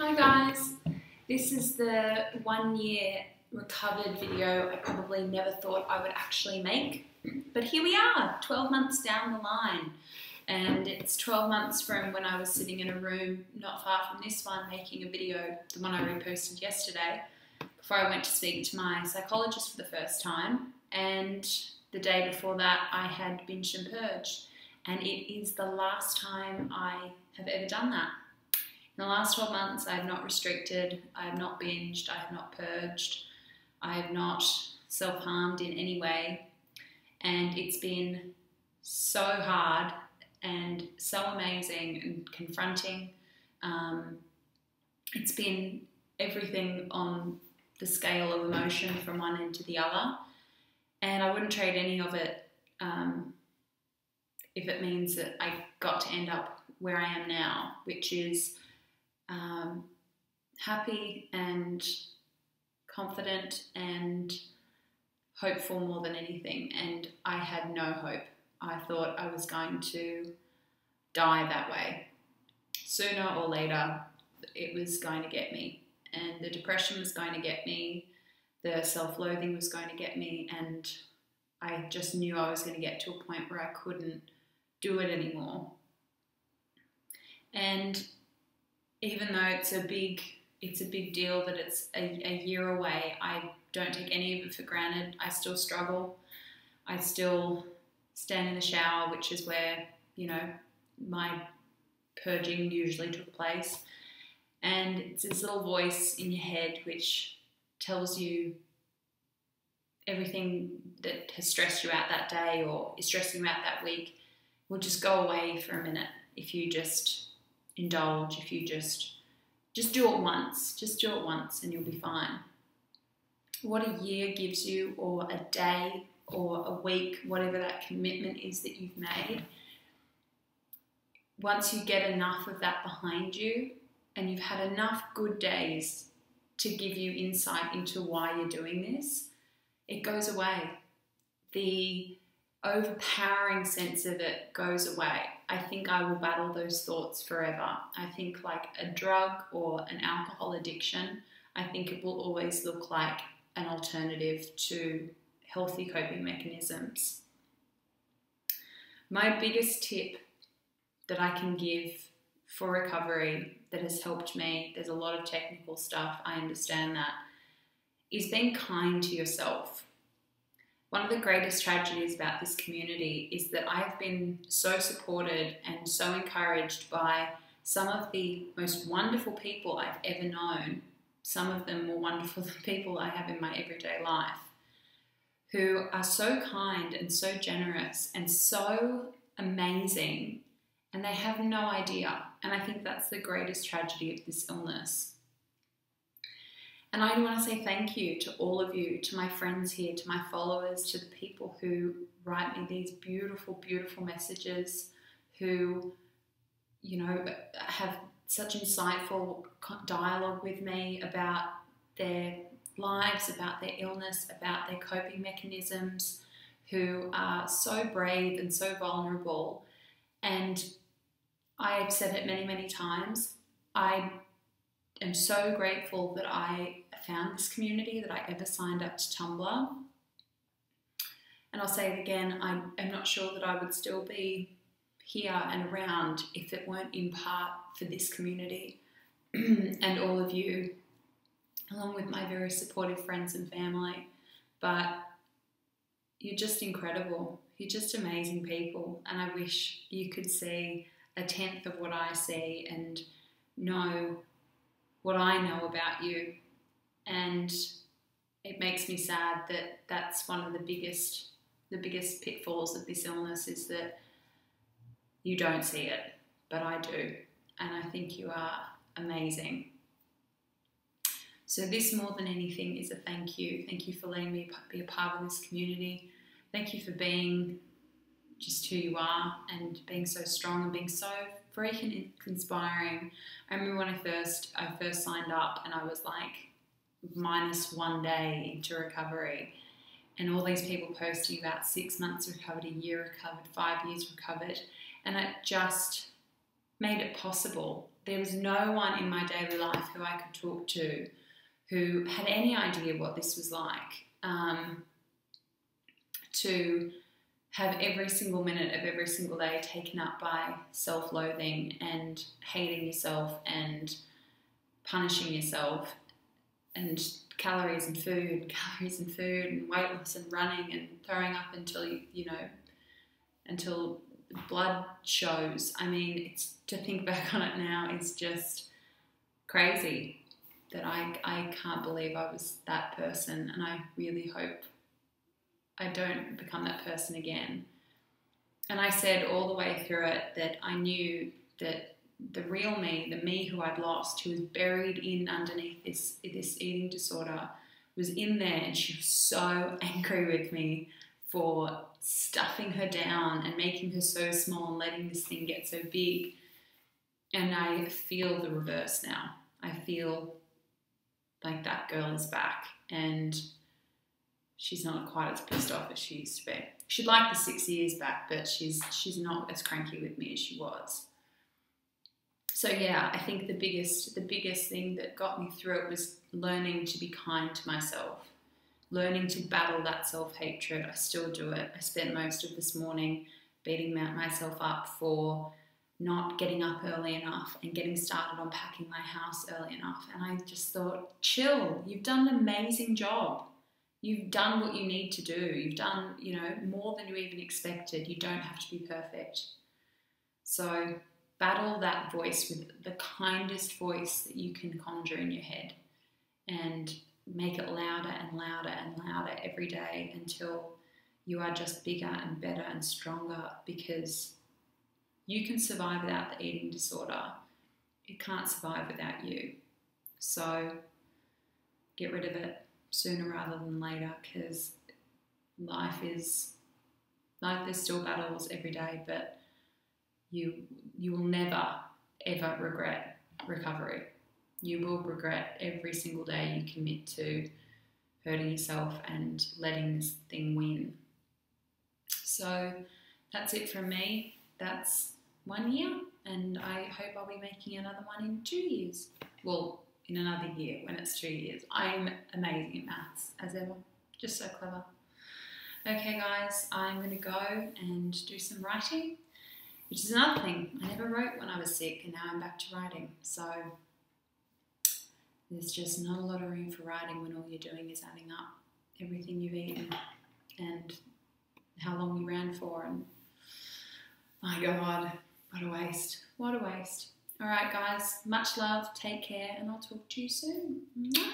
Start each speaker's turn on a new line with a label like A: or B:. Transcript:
A: Hi guys, this is the 1 year recovered video I probably never thought I would actually make, but here we are, 12 months down the line, and it's 12 months from when I was sitting in a room not far from this one making a video, the one I reposted yesterday, before I went to speak to my psychologist for the first time, and the day before that I had binged and purged, and it is the last time I have ever done that. In the last 12 months, I have not restricted, I have not binged, I have not purged, I have not self-harmed in any way, and it's been so hard and so amazing and confronting. It's been everything on the scale of emotion from one end to the other, and I wouldn't trade any of it if it means that I got to end up where I am now, which is happy and confident and hopeful more than anything. And I had no hope. I thought I was going to die that way. Sooner or later, it was going to get me. And the depression was going to get me. The self-loathing was going to get me. And I just knew I was going to get to a point where I couldn't do it anymore. And even though it's a big deal that it's a year away, I don't take any of it for granted. I still struggle. I still stand in the shower, which is where, you know, my purging usually took place. And it's this little voice in your head which tells you everything that has stressed you out that day or is stressing you out that week will just go away for a minute if you just indulge, if you just do it once. Just do it once and you'll be fine. What a year gives you, or a day, or a week, whatever that commitment is that you've made, once you get enough of that behind you and you've had enough good days to give you insight into why you're doing this, it goes away. The overpowering sense of it goes away. I think I will battle those thoughts forever. I think like a drug or an alcohol addiction, I think it will always look like an alternative to healthy coping mechanisms. My biggest tip that I can give for recovery that has helped me, there's a lot of technical stuff, I understand that, is being kind to yourself. One of the greatest tragedies about this community is that I've been so supported and so encouraged by some of the most wonderful people I've ever known, some of them more wonderful than people I have in my everyday life, who are so kind and so generous and so amazing, and they have no idea. And I think that's the greatest tragedy of this illness. And I want to say thank you to all of you, to my friends here, to my followers, to the people who write me these beautiful, beautiful messages, who, you know, have such insightful dialogue with me about their lives, about their illness, about their coping mechanisms, who are so brave and so vulnerable. And I've said it many, many times, I am so grateful that I found this community, that I ever signed up to Tumblr. And I'll say it again, I am not sure that I would still be here and around if it weren't in part for this community and all of you, along with my very supportive friends and family. But you're just incredible. You're just amazing people. And I wish you could see a tenth of what I see and know what I know about you. And it makes me sad that that's one of the biggest pitfalls of this illness, is that you don't see it, but I do. And I think you are amazing. So this, more than anything, is a thank you. Thank you for letting me be a part of this community. Thank you for being just who you are and being so strong and being so freaking inspiring. I remember when I first signed up and I was like -1 day into recovery, and all these people posting about 6 months recovered, a year recovered, 5 years recovered, and it just made it possible there was no one in my daily life who I could talk to who had any idea what this was like, to have every single minute of every single day taken up by self-loathing and hating yourself and punishing yourself and calories and food and weight loss and running and throwing up until until blood shows. I mean, it's, to think back on it now is just crazy that I can't believe I was that person, and I really hope I don't become that person again. And I said all the way through it that I knew that the real me, the me who I'd lost, who was buried in underneath this eating disorder, was in there, and she was so angry with me for stuffing her down and making her so small and letting this thing get so big. And I feel the reverse now. I feel like that girl is back, and she's not quite as pissed off as she used to be. She'd like the 6 years back, but she's not as cranky with me as she was. So yeah, I think the biggest thing that got me through it was learning to be kind to myself, learning to battle that self-hatred. I still do it. I spent most of this morning beating myself up for not getting up early enough and getting started on packing my house early enough. And I just thought, chill, you've done an amazing job. You've done what you need to do. You've done, more than you even expected. You don't have to be perfect. So battle that voice with the kindest voice that you can conjure in your head, and make it louder and louder and louder every day until you are just bigger and better and stronger, because you can survive without the eating disorder. It can't survive without you. So get rid of it sooner rather than later, because there's still battles every day, but you will never ever regret recovery. You will regret every single day you commit to hurting yourself and letting this thing win. So that's it from me. That's 1 year, and I hope I'll be making another one in 2 years. Well, in another year when it's 2 years. I'm amazing at maths, as ever. Just so clever. Okay, guys, I'm going to go and do some writing, which is another thing. I never wrote when I was sick, and now I'm back to writing. So there's just not a lot of room for writing when all you're doing is adding up everything you've eaten and how long you ran for, and my God, what a waste. What a waste. All right, guys, much love, take care, and I'll talk to you soon. Mwah.